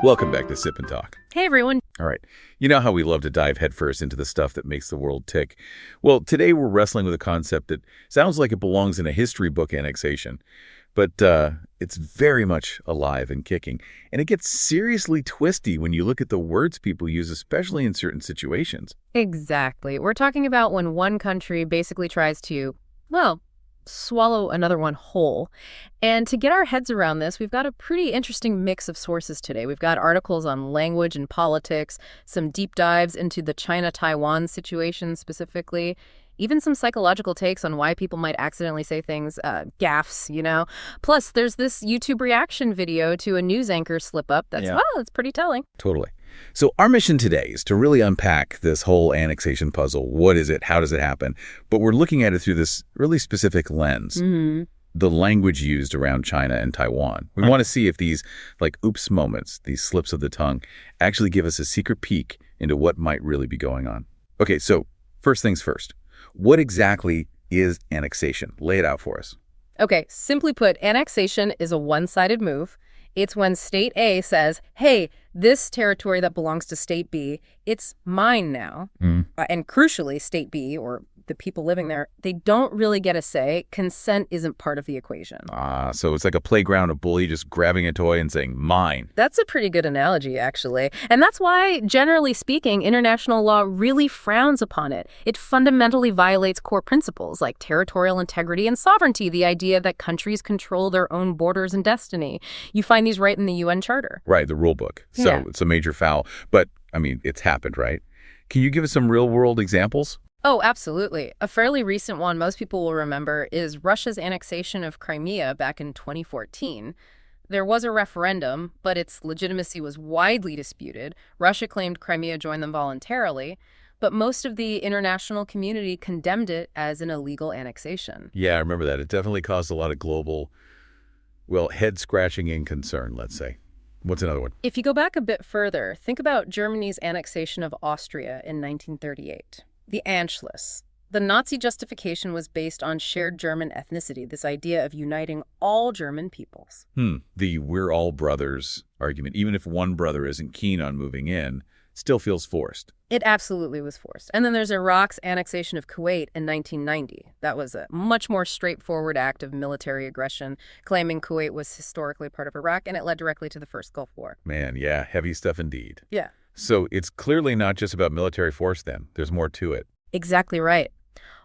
Welcome back to Sip and Talk. Hey, everyone. All right. You know how we love to dive headfirst into the stuff that makes the world tick? Well, today we're wrestling with a concept that sounds like it belongs in a history book annexation, but it's very much alive and kicking. And it gets seriously twisty when you look at the words people use, especially in certain situations. Exactly. We're talking about when one country basically tries to, well, swallow another one whole. And to get our heads around this, we've got a pretty interesting mix of sources today. We've got articles on language and politics, some deep dives into the China-Taiwan situation specifically, even some psychological takes on why people might accidentally say things, gaffes, you know. Plus, there's this YouTube reaction video to a news anchor slip-up that's, well, it's pretty telling. Totally. So our mission today is to really unpack this whole annexation puzzle. What is it? How does it happen? But we're looking at it through this really specific lens, the language used around China and Taiwan. We want to see if these, like, oops moments, these slips of the tongue, actually give us a secret peek into what might really be going on. Okay, so first things first. What exactly is annexation? Lay it out for us. Okay, simply put, annexation is a one-sided move. It's when State A says, hey, this territory that belongs to State B, it's mine now. And crucially, State B, or the people living there, they don't really get a say. Consent isn't part of the equation. So it's like a playground, a bully just grabbing a toy and saying, mine. That's a pretty good analogy, actually. And that's why, generally speaking, international law really frowns upon it. It fundamentally violates core principles like territorial integrity and sovereignty, the idea that countries control their own borders and destiny. You find these right in the UN Charter. Right, the rule book. So it's a major foul. But, I mean, it's happened, right? Can you give us some real-world examples? Oh, absolutely. A fairly recent one most people will remember is Russia's annexation of Crimea back in 2014. There was a referendum, but its legitimacy was widely disputed. Russia claimed Crimea joined them voluntarily, but most of the international community condemned it as an illegal annexation. Yeah, I remember that. It definitely caused a lot of global, well, head-scratching and concern, let's say. What's another one? If you go back a bit further, think about Germany's annexation of Austria in 1938. The Anschluss. The Nazi justification was based on shared German ethnicity, this idea of uniting all German peoples. The we're all brothers argument, even if one brother isn't keen on moving in, still feels forced. It absolutely was forced. And then there's Iraq's annexation of Kuwait in 1990. That was a much more straightforward act of military aggression, claiming Kuwait was historically part of Iraq, and it led directly to the First Gulf War. Man, yeah, heavy stuff indeed. Yeah. So it's clearly not just about military force then. There's more to it. Exactly right.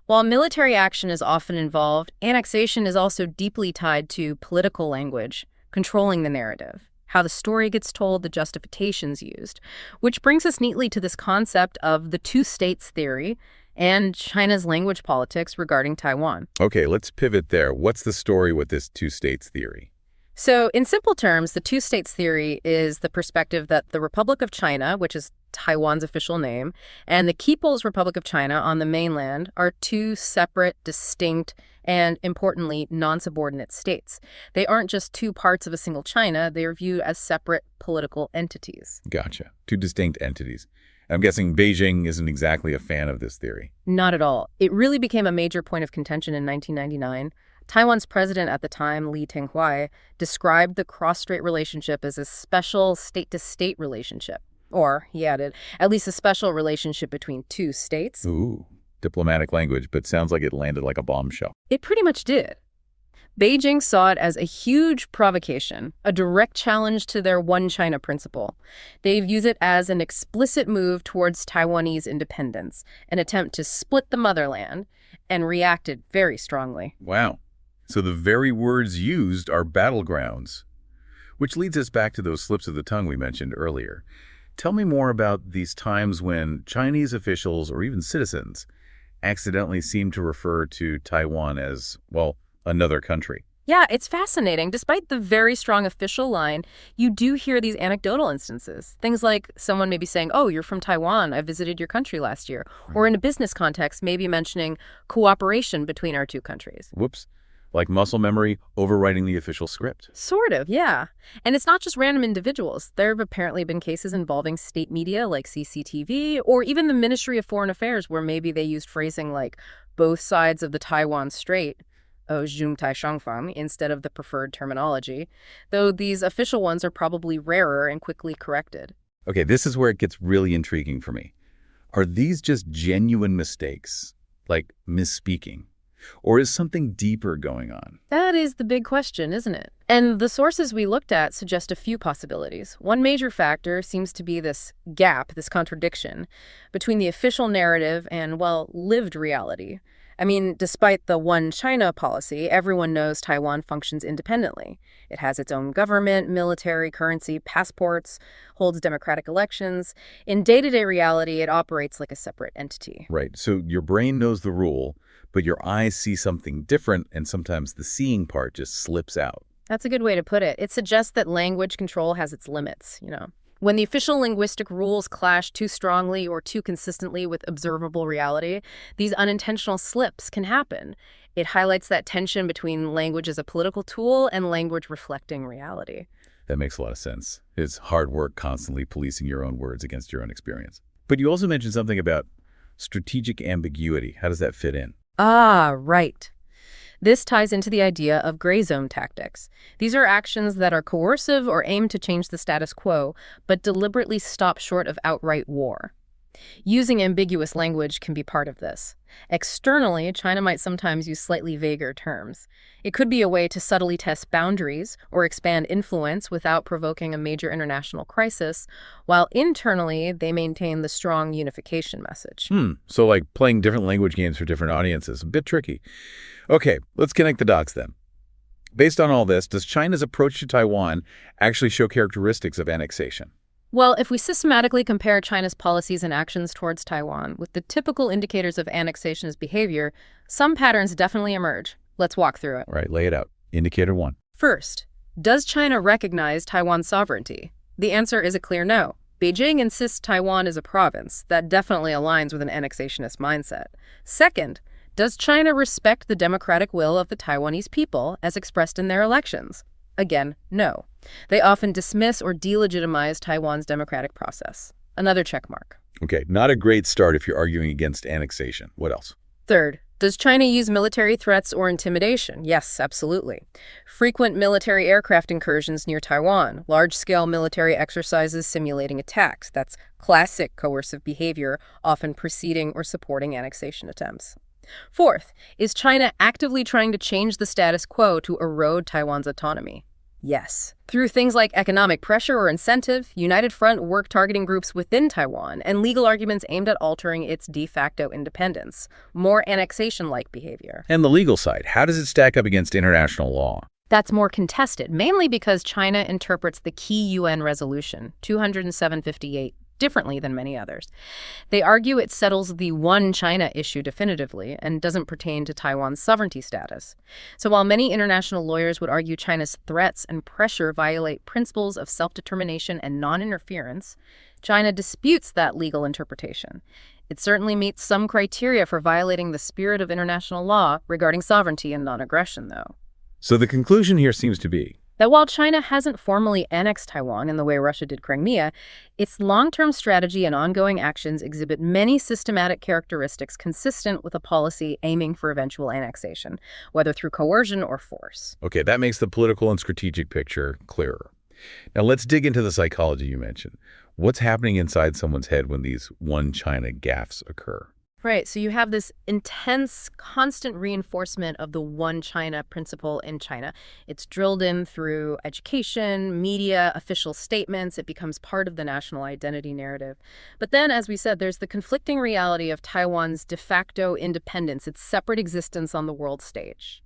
While military action is often involved, annexation is also deeply tied to political language, controlling the narrative, how the story gets told, the justifications used, which brings us neatly to this concept of the two states theory and China's language politics regarding Taiwan. Okay, let's pivot there. What's the story with this two states theory? So in simple terms, the two states theory is the perspective that the Republic of China, which is Taiwan's official name, and the People's Republic of China on the mainland are two separate, distinct, and importantly, non-subordinate states. They aren't just two parts of a single China, they are viewed as separate political entities. Gotcha. Two distinct entities. I'm guessing Beijing isn't exactly a fan of this theory. Not at all. It really became a major point of contention in 1999. Taiwan's president at the time, Lee Teng-hui, described the cross-strait relationship as a special state-to-state relationship. Or, he added, at least a special relationship between two states. Ooh, diplomatic language, but sounds like it landed like a bombshell. It pretty much did. Beijing saw it as a huge provocation, a direct challenge to their One China principle. They view it as an explicit move towards Taiwanese independence, an attempt to split the motherland, and reacted very strongly. Wow. So the very words used are battlegrounds, which leads us back to those slips of the tongue we mentioned earlier. Tell me more about these times when Chinese officials or even citizens accidentally seem to refer to Taiwan as, well, another country. Yeah, it's fascinating. Despite the very strong official line, you do hear these anecdotal instances. Things like someone maybe saying, oh, you're from Taiwan, I visited your country last year. Or in a business context, maybe mentioning cooperation between our two countries. Whoops. Like muscle memory overwriting the official script. Sort of, yeah. And it's not just random individuals. There have apparently been cases involving state media like CCTV or even the Ministry of Foreign Affairs where maybe they used phrasing like both sides of the Taiwan Strait. zhongtai shangfang, instead of the preferred terminology, though these official ones are probably rarer and quickly corrected. Okay, this is where it gets really intriguing for me. Are these just genuine mistakes, like misspeaking? Or is something deeper going on? That is the big question, isn't it? And the sources we looked at suggest a few possibilities. One major factor seems to be this gap, this contradiction, between the official narrative and, well, lived reality. I mean, despite the one China policy, everyone knows Taiwan functions independently. It has its own government, military, currency, passports, holds democratic elections. In day-to-day reality, it operates like a separate entity. Right, so your brain knows the rule, but your eyes see something different, and sometimes the seeing part just slips out. That's a good way to put it. It suggests that language control has its limits, When the official linguistic rules clash too strongly or too consistently with observable reality, these unintentional slips can happen. It highlights that tension between language as a political tool and language reflecting reality. That makes a lot of sense. It's hard work constantly policing your own words against your own experience. But you also mentioned something about strategic ambiguity. How does that fit in? Ah, right. This ties into the idea of gray zone tactics. These are actions that are coercive or aim to change the status quo, but deliberately stop short of outright war. Using ambiguous language can be part of this. Externally, China might sometimes use slightly vaguer terms. It could be a way to subtly test boundaries or expand influence without provoking a major international crisis, while internally they maintain the strong unification message. So like playing different language games for different audiences. A bit tricky. Okay, let's connect the dots then. Based on all this, does China's approach to Taiwan actually show characteristics of annexation? Well, if we systematically compare China's policies and actions towards Taiwan with the typical indicators of annexation as behavior, some patterns definitely emerge. Let's walk through it. All right, lay it out. Indicator 1. First, does China recognize Taiwan's sovereignty? The answer is a clear no. Beijing insists Taiwan is a province. That definitely aligns with an annexationist mindset. Second, does China respect the democratic will of the Taiwanese people as expressed in their elections? Again, no. They often dismiss or delegitimize Taiwan's democratic process. Another checkmark. Okay, not a great start if you're arguing against annexation. What else? Third, does China use military threats or intimidation? Yes, absolutely. Frequent military aircraft incursions near Taiwan, large-scale military exercises simulating attacks. That's classic coercive behavior, often preceding or supporting annexation attempts. Fourth, is China actively trying to change the status quo to erode Taiwan's autonomy? Yes. Through things like economic pressure or incentive, United Front work targeting groups within Taiwan, and legal arguments aimed at altering its de facto independence. More annexation-like behavior. And the legal side, how does it stack up against international law? That's more contested, mainly because China interprets the key UN resolution, 207/58, differently than many others. They argue it settles the one China issue definitively and doesn't pertain to Taiwan's sovereignty status. So while many international lawyers would argue China's threats and pressure violate principles of self-determination and non-interference, China disputes that legal interpretation. It certainly meets some criteria for violating the spirit of international law regarding sovereignty and non-aggression, though. So the conclusion here seems to be that while China hasn't formally annexed Taiwan in the way Russia did Crimea, its long-term strategy and ongoing actions exhibit many systematic characteristics consistent with a policy aiming for eventual annexation, whether through coercion or force. Okay, that makes the political and strategic picture clearer. Now let's dig into the psychology you mentioned. What's happening inside someone's head when these one China gaffes occur? Right, so you have this intense, constant reinforcement of the one China principle in China. It's drilled in through education, media, official statements. It becomes part of the national identity narrative. But then, as we said, there's the conflicting reality of Taiwan's de facto independence, its separate existence on the world stage.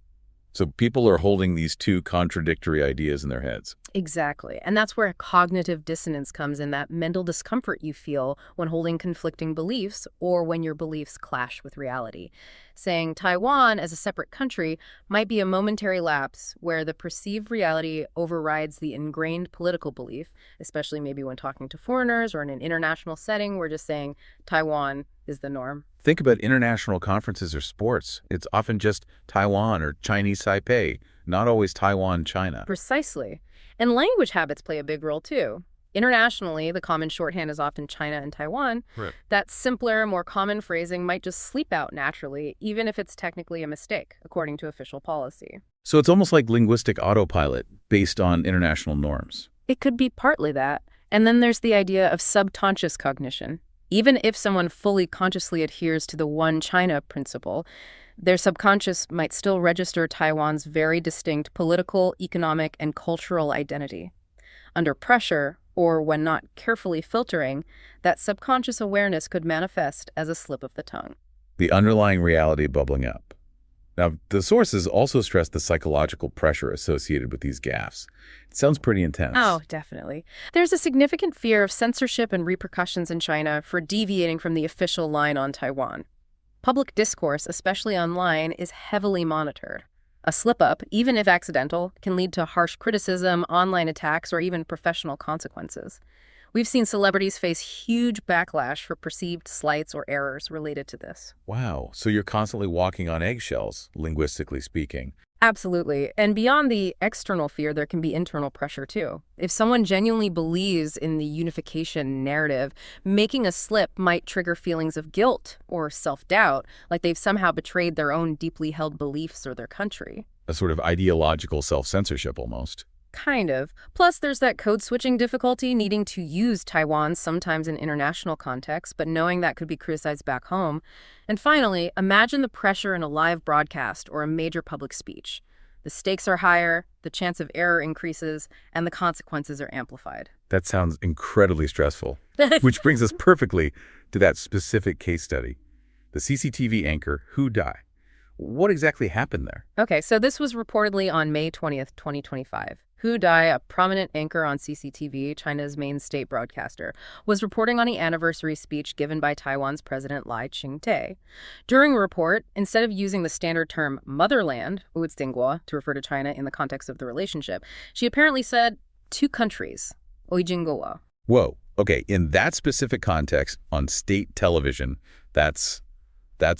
So people are holding these two contradictory ideas in their heads. Exactly. And that's where cognitive dissonance comes in, that mental discomfort you feel when holding conflicting beliefs or when your beliefs clash with reality. Saying Taiwan as a separate country might be a momentary lapse where the perceived reality overrides the ingrained political belief, especially maybe when talking to foreigners or in an international setting. We're just saying Taiwan is the norm. Think about international conferences or sports. It's often just Taiwan or Chinese Taipei, not always Taiwan, China. Precisely. And language habits play a big role, too. Internationally, the common shorthand is often China and Taiwan. Right. That simpler, more common phrasing might just sleep out naturally, even if it's technically a mistake, according to official policy. So it's almost like linguistic autopilot based on international norms. It could be partly that. And then there's the idea of subconscious cognition. Even if someone fully consciously adheres to the one China principle, their subconscious might still register Taiwan's very distinct political, economic, and cultural identity. Under pressure, or when not carefully filtering, that subconscious awareness could manifest as a slip of the tongue. The underlying reality bubbling up. Now, the sources also stress the psychological pressure associated with these gaffes. It sounds pretty intense. Oh, definitely. There's a significant fear of censorship and repercussions in China for deviating from the official line on Taiwan. Public discourse, especially online, is heavily monitored. A slip-up, even if accidental, can lead to harsh criticism, online attacks, or even professional consequences. We've seen celebrities face huge backlash for perceived slights or errors related to this. Wow, so you're constantly walking on eggshells, linguistically speaking. Absolutely. And beyond the external fear, there can be internal pressure too. If someone genuinely believes in the unification narrative, making a slip might trigger feelings of guilt or self-doubt, like they've somehow betrayed their own deeply held beliefs or their country. A sort of ideological self-censorship almost. Kind of. Plus, there's that code-switching difficulty, needing to use Taiwan sometimes in international contexts, but knowing that could be criticized back home. And finally, imagine the pressure in a live broadcast or a major public speech. The stakes are higher, the chance of error increases, and the consequences are amplified. That sounds incredibly stressful. Which brings us perfectly to that specific case study. The CCTV anchor, Hu Dai. What exactly happened there? Okay, so this was reportedly on May 20th, 2025. Hu Dai, a prominent anchor on CCTV, China's main state broadcaster, was reporting on the anniversary speech given by Taiwan's President Lai Ching-te. During a report, instead of using the standard term motherland, 吴中国, to refer to China in the context of the relationship, she apparently said two countries, 吴中国. Whoa. Okay, in that specific context, on state television, that's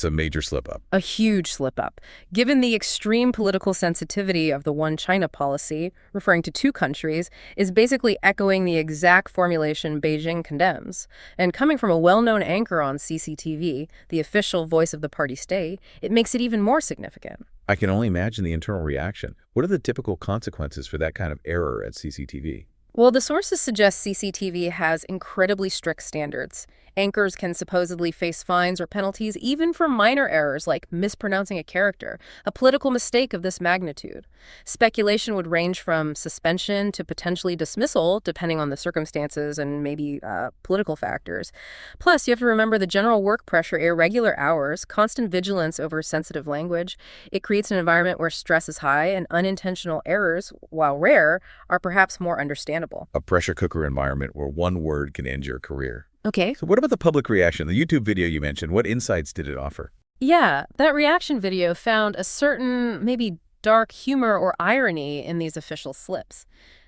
a major slip-up. A huge slip-up. Given the extreme political sensitivity of the one China policy, referring to two countries, is basically echoing the exact formulation Beijing condemns. And coming from a well-known anchor on CCTV, the official voice of the party state, it makes it even more significant. I can only imagine the internal reaction. What are the typical consequences for that kind of error at CCTV? Well, the sources suggest CCTV has incredibly strict standards. Anchors can supposedly face fines or penalties even for minor errors like mispronouncing a character, a political mistake of this magnitude. Speculation would range from suspension to potentially dismissal, depending on the circumstances and maybe political factors. Plus, you have to remember the general work pressure, irregular hours, constant vigilance over sensitive language. It creates an environment where stress is high and unintentional errors, while rare, are perhaps more understandable. A pressure cooker environment where one word can end your career. Okay. So what about the public reaction? The YouTube video you mentioned, what insights did it offer? Yeah, that reaction video found a certain, maybe dark humor or irony in these official slips.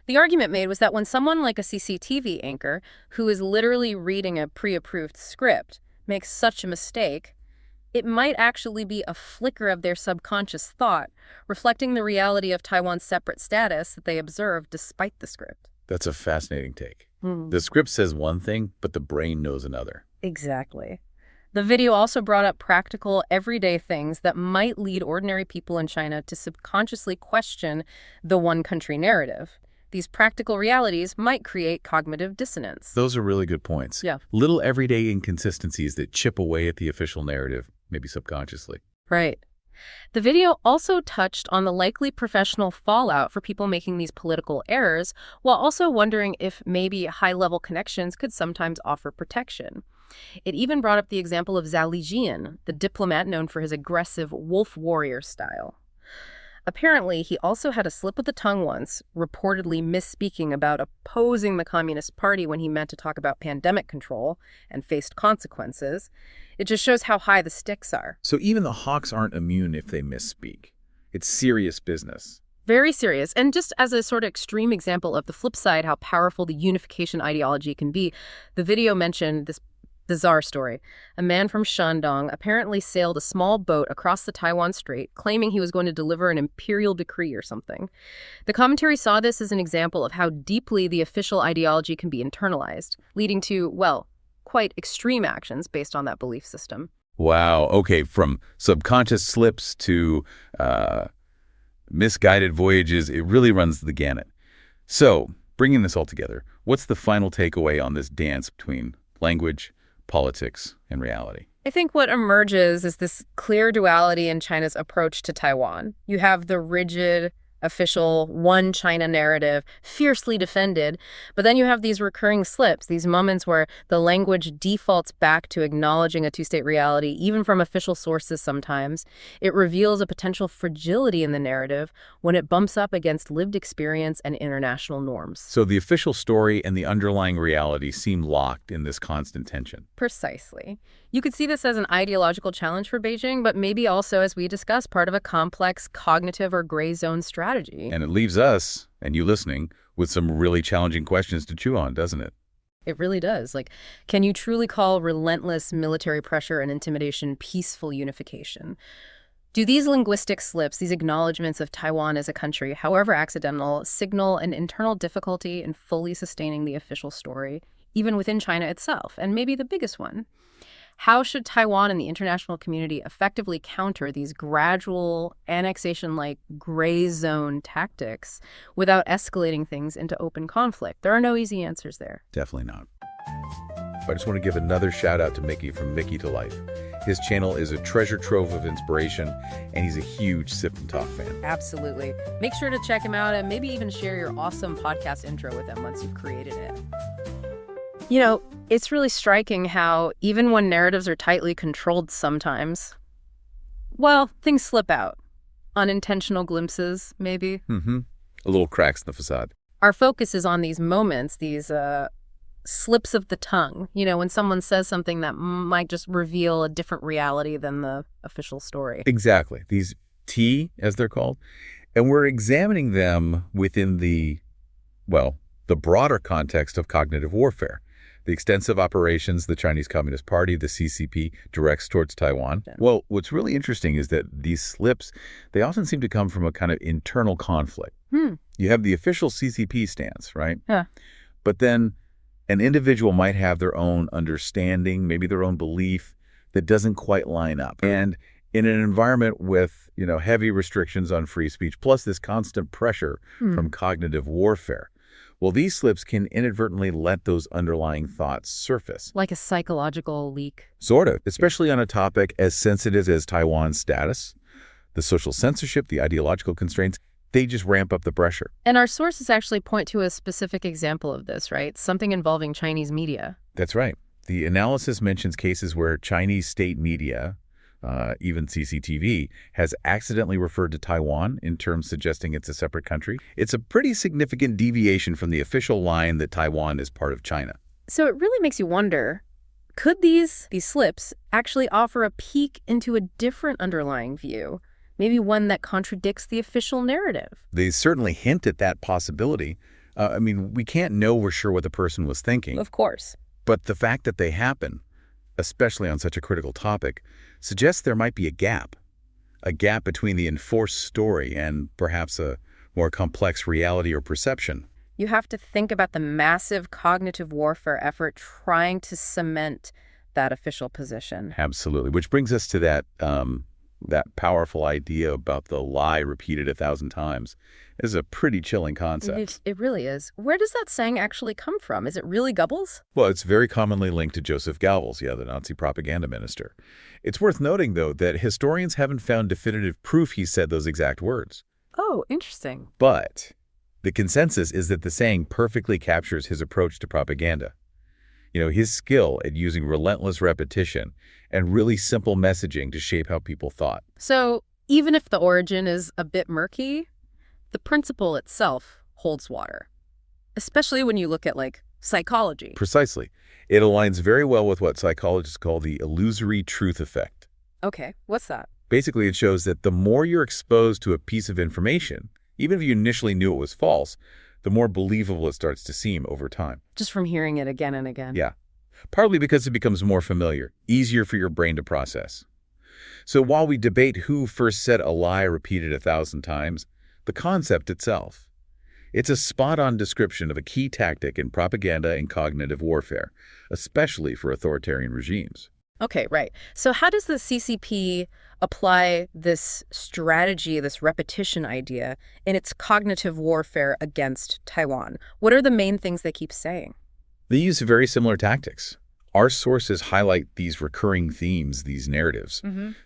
The argument made was that when someone like a CCTV anchor, who is literally reading a pre-approved script, makes such a mistake, it might actually be a flicker of their subconscious thought, reflecting the reality of Taiwan's separate status that they observed despite the script. That's a fascinating take. The script says one thing, but the brain knows another. Exactly. The video also brought up practical, everyday things that might lead ordinary people in China to subconsciously question the one-country narrative. These practical realities might create cognitive dissonance. Those are really good points. Yeah. Little everyday inconsistencies that chip away at the official narrative, maybe subconsciously. Right. The video also touched on the likely professional fallout for people making these political errors, while also wondering if maybe high-level connections could sometimes offer protection. It even brought up the example of Zhao Lijian, the diplomat known for his aggressive wolf warrior style. Apparently, he also had a slip of the tongue once, reportedly misspeaking about opposing the Communist Party when he meant to talk about pandemic control and faced consequences. It just shows how high the stakes are. So even the hawks aren't immune if they misspeak. It's serious business. Very serious. And just as a sort of extreme example of the flip side, how powerful the unification ideology can be, the video mentioned this Bizarre story. A man from Shandong apparently sailed a small boat across the Taiwan Strait, claiming he was going to deliver an imperial decree or something. The commentary saw this as an example of how deeply the official ideology can be internalized, leading to, well, quite extreme actions based on that belief system. Wow. Okay, from subconscious slips to misguided voyages, it really runs the gamut. So, bringing this all together, what's the final takeaway on this dance between language, politics, and reality? I think what emerges is this clear duality in China's approach to Taiwan. You have the rigid, official one China narrative, fiercely defended, but then you have these recurring slips, these moments where the language defaults back to acknowledging a two-state reality, even from official sources sometimes. It reveals a potential fragility in the narrative when it bumps up against lived experience and international norms. So the official story and the underlying reality seem locked in this constant tension. Precisely. You could see this as an ideological challenge for Beijing, but maybe also, as we discussed, part of a complex cognitive or gray zone strategy. And it leaves us, and you listening, with some really challenging questions to chew on, doesn't it? It really does. Like, can you truly call relentless military pressure and intimidation peaceful unification? Do these linguistic slips, these acknowledgments of Taiwan as a country, however accidental, signal an internal difficulty in fully sustaining the official story, even within China itself? And maybe the biggest one: how should Taiwan and the international community effectively counter these gradual annexation-like gray zone tactics without escalating things into open conflict? There are no easy answers there. Definitely not. I just want to give another shout out to Micky from Micky to Life. His channel is a treasure trove of inspiration, and he's a huge Sip&Talk fan. Absolutely. Make sure to check him out and maybe even share your awesome podcast intro with him once you've created it. You know, it's really striking how even when narratives are tightly controlled sometimes, well, things slip out. Unintentional glimpses, maybe. A little cracks in the facade. Our focus is on these moments, these slips of the tongue, you know, when someone says something that might just reveal a different reality than the official story. Exactly. These T, as they're called. And we're examining them within the broader context of cognitive warfare. The extensive operations the Chinese Communist Party, the CCP, directs towards Taiwan. Well, what's really interesting is that these slips, they often seem to come from a kind of internal conflict. You have the official CCP stance, right? Yeah. But then an individual might have their own understanding, maybe their own belief that doesn't quite line up. And in an environment with, heavy restrictions on free speech, plus this constant pressure from cognitive warfare, well, these slips can inadvertently let those underlying thoughts surface. Like a psychological leak. Sort of, especially on a topic as sensitive as Taiwan's status. The social censorship, the ideological constraints, they just ramp up the pressure. And our sources actually point to a specific example of this, right? Something involving Chinese media. That's right. The analysis mentions cases where Chinese state media, even CCTV, has accidentally referred to Taiwan in terms suggesting it's a separate country. It's a pretty significant deviation from the official line that Taiwan is part of China. So it really makes you wonder, could these slips actually offer a peek into a different underlying view? Maybe one that contradicts the official narrative? They certainly hint at that possibility. We can't know for sure what the person was thinking. Of course. But the fact that they happen, especially on such a critical topic, suggests there might be a gap between the enforced story and perhaps a more complex reality or perception. You have to think about the massive cognitive warfare effort trying to cement that official position. Absolutely. Which brings us to that powerful idea about the lie repeated 1,000 times. Is a pretty chilling concept. It really is. Where does that saying actually come from? Is it really Goebbels? Well, it's very commonly linked to Joseph Goebbels, the Nazi propaganda minister. It's worth noting, though, that historians haven't found definitive proof he said those exact words. Oh, interesting. But the consensus is that the saying perfectly captures his approach to propaganda. His skill at using relentless repetition and really simple messaging to shape how people thought. So even if the origin is a bit murky, the principle itself holds water, especially when you look at, psychology. Precisely. It aligns very well with what psychologists call the illusory truth effect. Okay, what's that? Basically, it shows that the more you're exposed to a piece of information, even if you initially knew it was false, the more believable it starts to seem over time. Just from hearing it again and again. Yeah. partly because it becomes more familiar, easier for your brain to process. So while we debate who first said a lie repeated 1,000 times, the concept itself, it's a spot-on description of a key tactic in propaganda and cognitive warfare, especially for authoritarian regimes. Okay, right. So how does the CCP apply this strategy, this repetition idea, in its cognitive warfare against Taiwan? What are the main things they keep saying? They use very similar tactics. Our sources highlight these recurring themes, these narratives.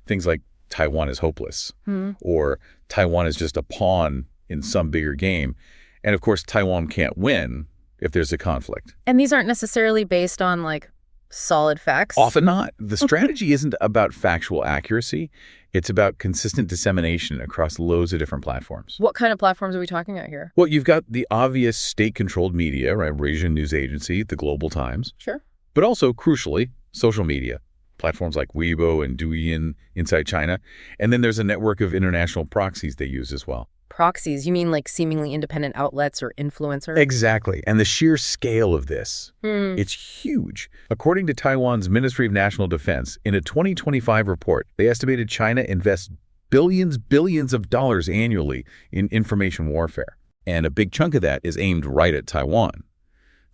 Things like Taiwan is hopeless, or Taiwan is just a pawn in some bigger game. And of course, Taiwan can't win if there's a conflict. And these aren't necessarily based on, like, solid facts? Often not. The strategy isn't about factual accuracy. It's about consistent dissemination across loads of different platforms. What kind of platforms are we talking about here? Well, you've got the obvious state-controlled media, right? Eurasian News Agency, the Global Times. Sure. But also, crucially, social media, platforms like Weibo and Douyin inside China. And then there's a network of international proxies they use as well. Proxies? You mean like seemingly independent outlets or influencers? Exactly. And the sheer scale of this, it's huge. According to Taiwan's Ministry of National Defense, in a 2025 report, they estimated China invests billions of dollars annually in information warfare. And a big chunk of that is aimed right at Taiwan.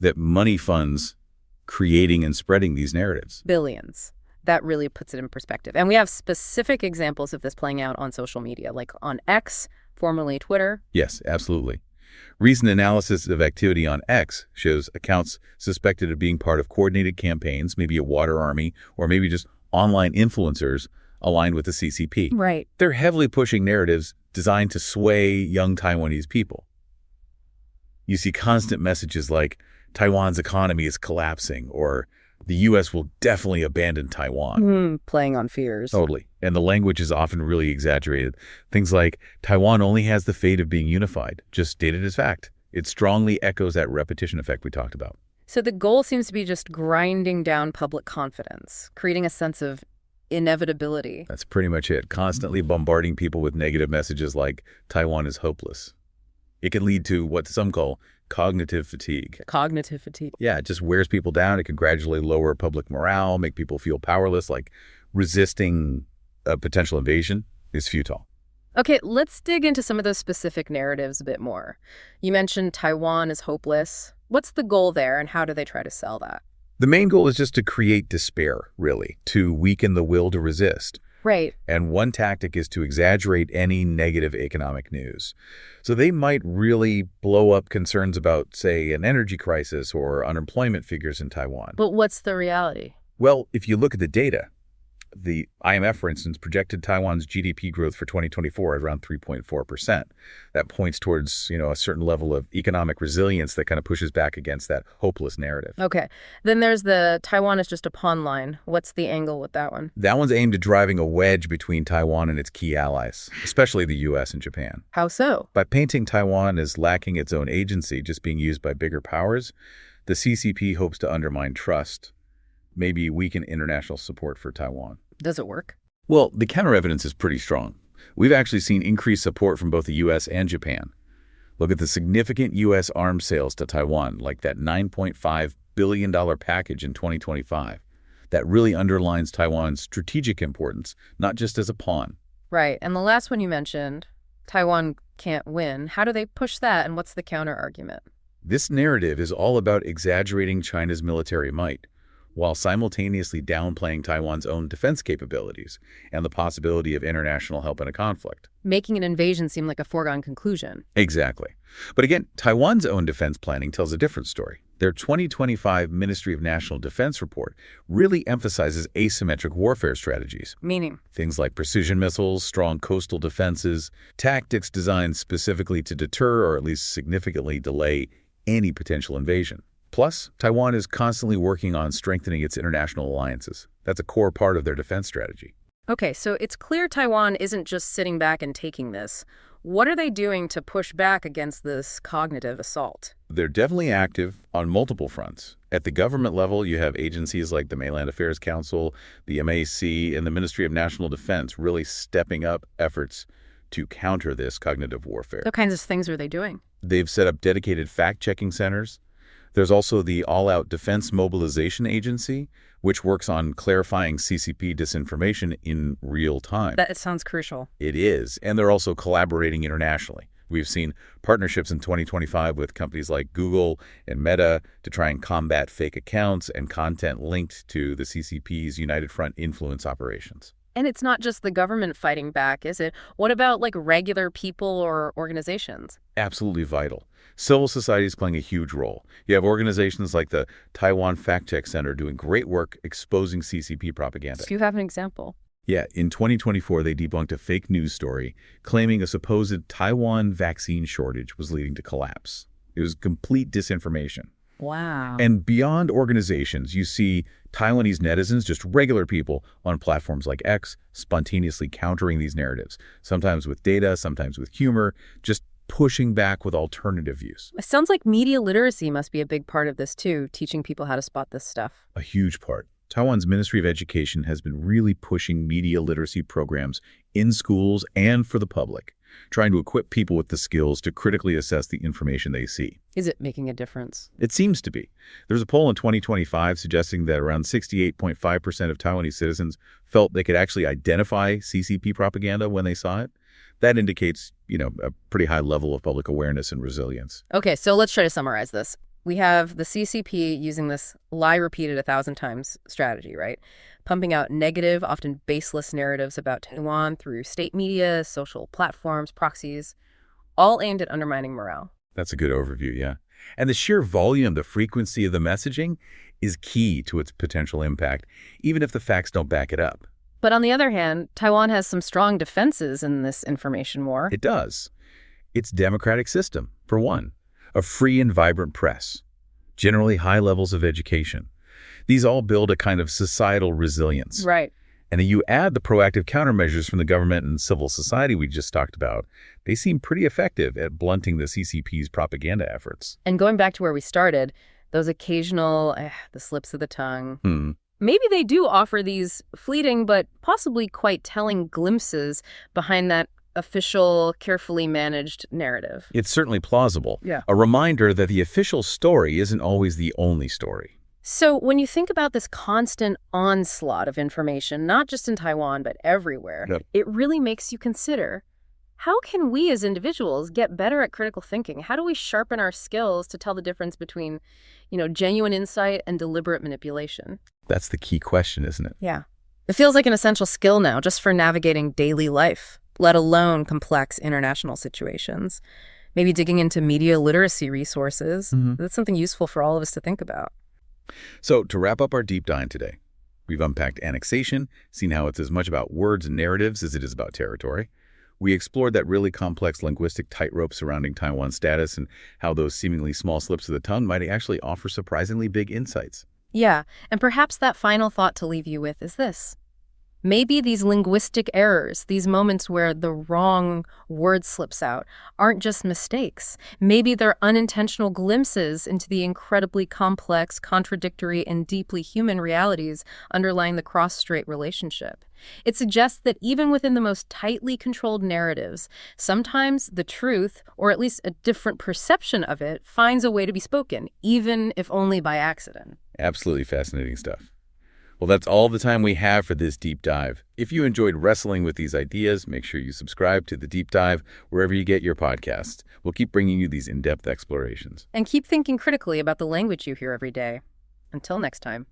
That money funds creating and spreading these narratives. Billions. That really puts it in perspective. And we have specific examples of this playing out on social media, like on X, formerly Twitter. Yes, absolutely. Recent analysis of activity on X shows accounts suspected of being part of coordinated campaigns, maybe a water army, or maybe just online influencers aligned with the CCP. Right. They're heavily pushing narratives designed to sway young Taiwanese people. You see constant messages like, Taiwan's economy is collapsing, or the U.S. will definitely abandon Taiwan. Playing on fears. Totally. And the language is often really exaggerated. Things like, Taiwan only has the fate of being unified, just stated as fact. It strongly echoes that repetition effect we talked about. So the goal seems to be just grinding down public confidence, creating a sense of inevitability. That's pretty much it. Constantly bombarding people with negative messages like, Taiwan is hopeless. It can lead to what some call cognitive fatigue. Cognitive fatigue. Yeah, it just wears people down. It can gradually lower public morale, make people feel powerless, like resisting a potential invasion is futile. Okay, let's dig into some of those specific narratives a bit more. You mentioned Taiwan is hopeless. What's the goal there, and how do they try to sell that? The main goal is just to create despair, really, to weaken the will to resist. Right. And one tactic is to exaggerate any negative economic news. So they might really blow up concerns about, say, an energy crisis or unemployment figures in Taiwan. But what's the reality? Well, if you look at the data, the IMF, for instance, projected Taiwan's GDP growth for 2024 at around 3.4%. That points towards, a certain level of economic resilience that kind of pushes back against that hopeless narrative. Okay. Then there's the Taiwan is just a pawn line. What's the angle with that one? That one's aimed at driving a wedge between Taiwan and its key allies, especially the U.S. and Japan. How so? By painting Taiwan as lacking its own agency, just being used by bigger powers, the CCP hopes to undermine trust, maybe weaken international support for Taiwan. Does it work? Well, the counter-evidence is pretty strong. We've actually seen increased support from both the U.S. and Japan. Look at the significant U.S. arms sales to Taiwan, like that $9.5 billion package in 2025. That really underlines Taiwan's strategic importance, not just as a pawn. Right. And the last one you mentioned, Taiwan can't win. How do they push that, and what's the counter-argument? This narrative is all about exaggerating China's military might, while simultaneously downplaying Taiwan's own defense capabilities and the possibility of international help in a conflict. Making an invasion seem like a foregone conclusion. Exactly. But again, Taiwan's own defense planning tells a different story. Their 2025 Ministry of National Defense report really emphasizes asymmetric warfare strategies. Meaning? Things like precision missiles, strong coastal defenses, tactics designed specifically to deter or at least significantly delay any potential invasion. Plus, Taiwan is constantly working on strengthening its international alliances. That's a core part of their defense strategy. Okay, so it's clear Taiwan isn't just sitting back and taking this. What are they doing to push back against this cognitive assault? They're definitely active on multiple fronts. At the government level, you have agencies like the Mainland Affairs Council, the MAC, and the Ministry of National Defense really stepping up efforts to counter this cognitive warfare. What kinds of things are they doing? They've set up dedicated fact-checking centers. There's also the All-Out Defense Mobilization Agency, which works on clarifying CCP disinformation in real time. That sounds crucial. It is, and they're also collaborating internationally. We've seen partnerships in 2025 with companies like Google and Meta to try and combat fake accounts and content linked to the CCP's United Front influence operations. And it's not just the government fighting back, is it? What about like regular people or organizations? Absolutely vital. Civil society is playing a huge role. You have organizations like the Taiwan Fact Check Center doing great work exposing CCP propaganda. Do you have an example? Yeah, in 2024, they debunked a fake news story claiming a supposed Taiwan vaccine shortage was leading to collapse. It was complete disinformation. Wow. And beyond organizations, you see Taiwanese netizens, just regular people on platforms like X, spontaneously countering these narratives, sometimes with data, sometimes with humor, just pushing back with alternative views. It sounds like media literacy must be a big part of this too, teaching people how to spot this stuff. A huge part. Taiwan's Ministry of Education has been really pushing media literacy programs in schools and for the public, trying to equip people with the skills to critically assess the information they see. Is it making a difference? It seems to be. There's a poll in 2025 suggesting that around 68.5% of Taiwanese citizens felt they could actually identify CCP propaganda when they saw it. That indicates, a pretty high level of public awareness and resilience. Okay, so let's try to summarize this. We have the CCP using this lie repeated 1,000 times strategy, right? Pumping out negative, often baseless narratives about Taiwan through state media, social platforms, proxies, all aimed at undermining morale. That's a good overview, yeah. And the sheer volume, the frequency of the messaging is key to its potential impact, even if the facts don't back it up. But on the other hand, Taiwan has some strong defenses in this information war. It does. Its democratic system, for one. A free and vibrant press, generally high levels of education. These all build a kind of societal resilience. Right. And then you add the proactive countermeasures from the government and civil society we just talked about. They seem pretty effective at blunting the CCP's propaganda efforts. And going back to where we started, those occasional, the slips of the tongue. Maybe they do offer these fleeting but possibly quite telling glimpses behind that official, carefully managed narrative. It's certainly plausible. Yeah. A reminder that the official story isn't always the only story. So when you think about this constant onslaught of information, not just in Taiwan, but everywhere, It really makes you consider, how can we as individuals get better at critical thinking? How do we sharpen our skills to tell the difference between, genuine insight and deliberate manipulation? That's the key question, isn't it? Yeah. It feels like an essential skill now just for navigating daily life, let alone complex international situations. Maybe digging into media literacy resources. That's something useful for all of us to think about. So to wrap up our deep dive today, we've unpacked annexation, seen how it's as much about words and narratives as it is about territory. We explored that really complex linguistic tightrope surrounding Taiwan's status and how those seemingly small slips of the tongue might actually offer surprisingly big insights. Yeah, and perhaps that final thought to leave you with is this. Maybe these linguistic errors, these moments where the wrong word slips out, aren't just mistakes. Maybe they're unintentional glimpses into the incredibly complex, contradictory, and deeply human realities underlying the cross-strait relationship. It suggests that even within the most tightly controlled narratives, sometimes the truth, or at least a different perception of it, finds a way to be spoken, even if only by accident. Absolutely fascinating stuff. Well, that's all the time we have for this deep dive. If you enjoyed wrestling with these ideas, make sure you subscribe to The Deep Dive wherever you get your podcasts. We'll keep bringing you these in-depth explorations. And keep thinking critically about the language you hear every day. Until next time.